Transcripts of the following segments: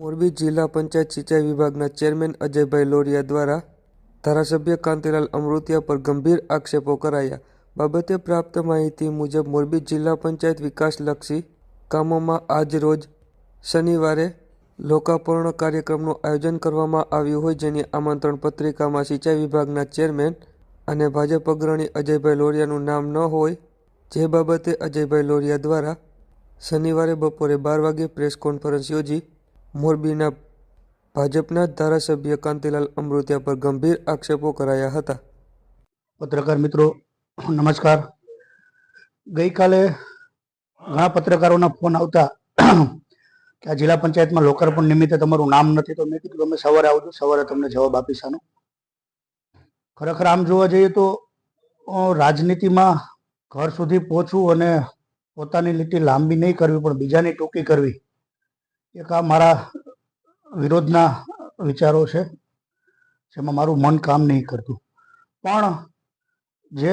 મોરબી જિલ્લા પંચાયત સિંચાઈ વિભાગના ચેરમેન અજયભાઈ લોરિયા દ્વારા ધારાસભ્ય કાંતિલાલ અમૃતિયા પર ગંભીર આક્ષેપો કરાયા. બાબતે પ્રાપ્ત માહિતી મુજબ મોરબી જિલ્લા પંચાયત વિકાસલક્ષી કામોમાં આજ રોજ શનિવારે લોકાર્પણ કાર્યક્રમનું આયોજન કરવામાં આવ્યું હોય, જેની આમંત્રણ પત્રિકામાં સિંચાઈ વિભાગના ચેરમેન અને ભાજપ અગ્રણી અજયભાઈ લોરિયાનું નામ ન હોય, જે બાબતે અજયભાઈ લોરિયા દ્વારા શનિવારે બપોરે 12 વાગ્યે પ્રેસ કોન્ફરન્સ યોજી મોરબીના ભાજપના ધારાસભ્ય કાંતિલાલ અમૃતિયા પર ગંભીર આક્ષેપો કરાયા હતા. પત્રકાર મિત્રો નમસ્કાર. ગઈકાલે ઘણા પત્રકારોના ફોન આવતા કે આ જિલ્લા પંચાયતમાં લોકાર્પણ નિમિત્તે તમારું નામ નથી, તો મેં કીધું તમે સવારે આવજો, સવારે તમને જવાબ આપીશ આનો. ખરેખર આમ જોવા જઈએ તો રાજનીતિમાં ઘર સુધી પહોંચવું અને પોતાની લીટી લાંબી નહીં કરવી પણ બીજાની ટૂંકી કરવી, એક આ મારા વિરોધના વિચારો છે, જેમાં મારું મન કામ નહીં કરતું. પણ જે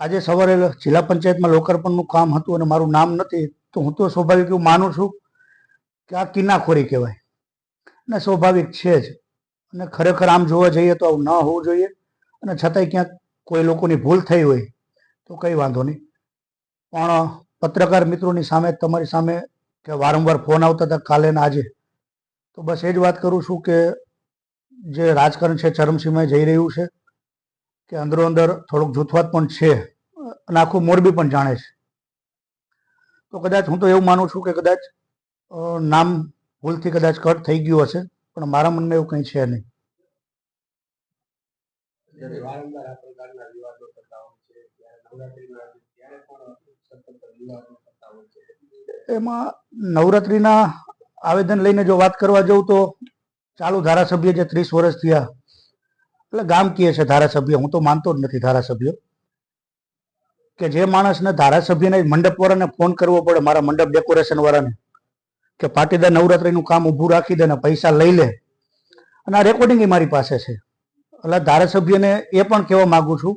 આજે સવારે જિલ્લા પંચાયતમાં લોકાર્પણનું કામ હતું અને મારું નામ નથી, તો હું તો સ્વાભાવિક એવું માનું છું કે આ કિનાખોરી કહેવાય અને સ્વાભાવિક છે જ. અને ખરેખર આમ જોવા જઈએ તો આવું ન હોવું જોઈએ, અને છતાંય ક્યાંક કોઈ લોકોની ભૂલ થઈ હોય તો કંઈ વાંધો નહીં. પણ પત્રકાર મિત્રોની સામે, તમારી સામે કે વારંવાર ફોન આવતા હતા કાલે ને આજે, તો બસ એ જ વાત કરું છું કે જે રાજકારણ છે ચરમસીમાએ જઈ રહ્યું છે, કે અંદરો અંદર થોડોક જૂથવાદ પણ છે અને આખું મોરબી પણ જાણે છે. તો કદાચ હું તો એવું માનું છું કે કદાચ નામ ભૂલથી કદાચ કટ થઈ ગયું હશે, પણ મારા મનમાં એવું કંઈ છે નહીં. એમાં નવરાત્રીના આવેદન લઈને જો વાત કરવા જાઉં તો ચાલુ ધારાસભ્ય જે 30 વર્ષ થયા, એટલે ગામ કહે છે ધારાસભ્ય, હું તો માનતો જ નથી ધારાસભ્ય. કે જે માણસને ધારાસભ્યને મંડપ વાળાને ફોન કરવો પડે, મારા મંડપ ડેકોરેશન વાળાને, કે પાટીદાર નવરાત્રીનું કામ ઊભું રાખી દે ને પૈસા લઈ લે, અને આ રેકોર્ડિંગ મારી પાસે છે. એટલે ધારાસભ્યને એ પણ કહેવા માંગુ છું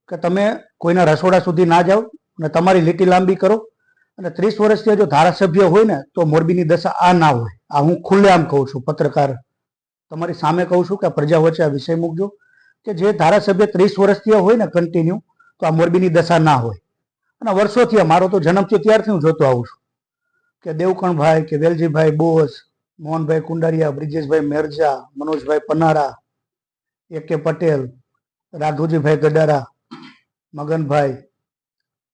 કે તમે કોઈના રસોડા સુધી ના જાઓ અને તમારી લીટી લાંબી કરો. અને 30 વર્ષથી જો ધારાસભ્ય હોય ને તો મોરબીની દશા આ ના હોય. આ હું ખુલ્લેઆમ કહું છું, પત્રકાર તમારી સામે કહું છું કે આ પ્રજા વચ્ચે આ વિષય મૂકજો કે જે ધારાસભ્ય 30 વર્ષથી હોય ને કન્ટિન્યુ, તો આ મોરબીની દશા ના હોય. અને વર્ષોથી મારો તો જન્મ થયો ત્યારથી હું જોતો આવું છું કે દેવકણભાઈ, કે વેલજીભાઈ બોસ, મોહનભાઈ કુંડારિયા, બ્રિજેશભાઈ મેરજા, મનોજભાઈ પનારા, A.K. પટેલ, રાઘવજીભાઈ ગડારા, મગનભાઈ,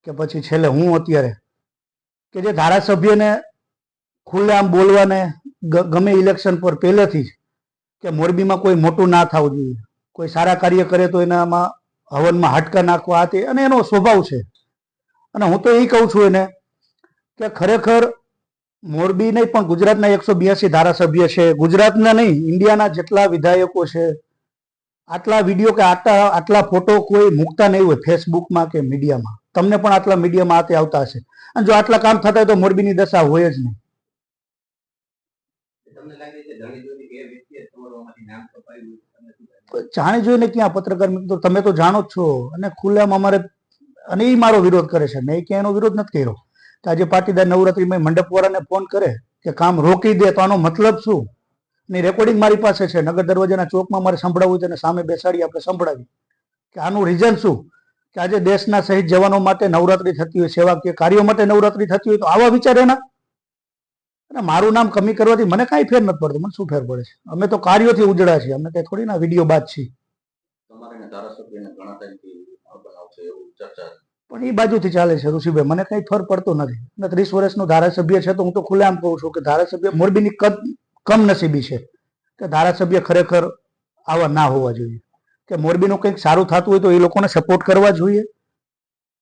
કે પછી છેલ્લે હું અત્યારે, કે જે ધારાસભ્યને ખુલ્લેઆમ બોલવાને ગમે ઇલેક્શન પર પહેલેથી જ કે મોરબીમાં કોઈ મોટું ના થવું જોઈએ, કોઈ સારા કાર્ય કરે તો એનામાં હવનમાં હાડકા નાખવા આ તે, અને એનો સ્વભાવ છે. અને હું તો એ કહું છું એને કે ખરેખર મોરબી નહીં પણ ગુજરાતના 182 ધારાસભ્ય છે, ગુજરાતના નહીં ઇન્ડિયાના જેટલા વિધાયકો છે, આટલા વિડીયો કે આટલા ફોટો કોઈ મૂકતા નહીં હોય ફેસબુકમાં કે મીડિયામાં. તમને પણ આટલા મીડિયામાં આતે આવતા હશે, અને જો આટલા કામ થતા હોય તો મોરબીની દશા હોય જ નહીં. જાણી જોઈને ક્યાં પત્રકાર મિત્રો, તમે તો જાણો જ છો. અને ખુલ્લેઆમ અમારે, અને એ મારો વિરોધ કરે છે, મેં ક્યાં એનો વિરોધ નથી કર્યો. કે આજે પાટીદાર નવરાત્રીમાં મંડપ વાળાને ફોન કરે કે કામ રોકી દે, તો આનો મતલબ શું? ની રેકોર્ડિંગ મારી પાસે છે. નગર દરવાજાના ચોકમાં મારે સંભળાવવું છે, સામે બેસાડી આપણે સંભળાવી કે આનું રીઝન શું. કે આજે દેશના શહીદ જવાનો માટે નવરાત્રી થતી હોય, સેવાકીય કાર્યો માટે નવરાત્રી થતી હોય, તો આવા વિચાર એના. અને મારું નામ કમી કરવાથી મને કાંઈ ફેર નથી પડતો. મને શું ફેર પડે છે? અમે તો કાર્યોથી ઉજળા છીએ, અમે કઈ થોડી ના વિડીયો બાદ છીએ. પણ એ બાજુથી ચાલે છે ઋષિભાઈ, મને કઈ ફર પડતો નથી. અને 30 વર્ષનો ધારાસભ્ય છે, તો હું તો ખુલ્લેઆમ કહું છું કે ધારાસભ્ય મોરબીની કમનસીબી છે કે ધારાસભ્ય ખરેખર આવા ના હોવા જોઈએ. કે મોરબીનું કંઈક સારું થતું હોય તો એ લોકોને સપોર્ટ કરવા જોઈએ,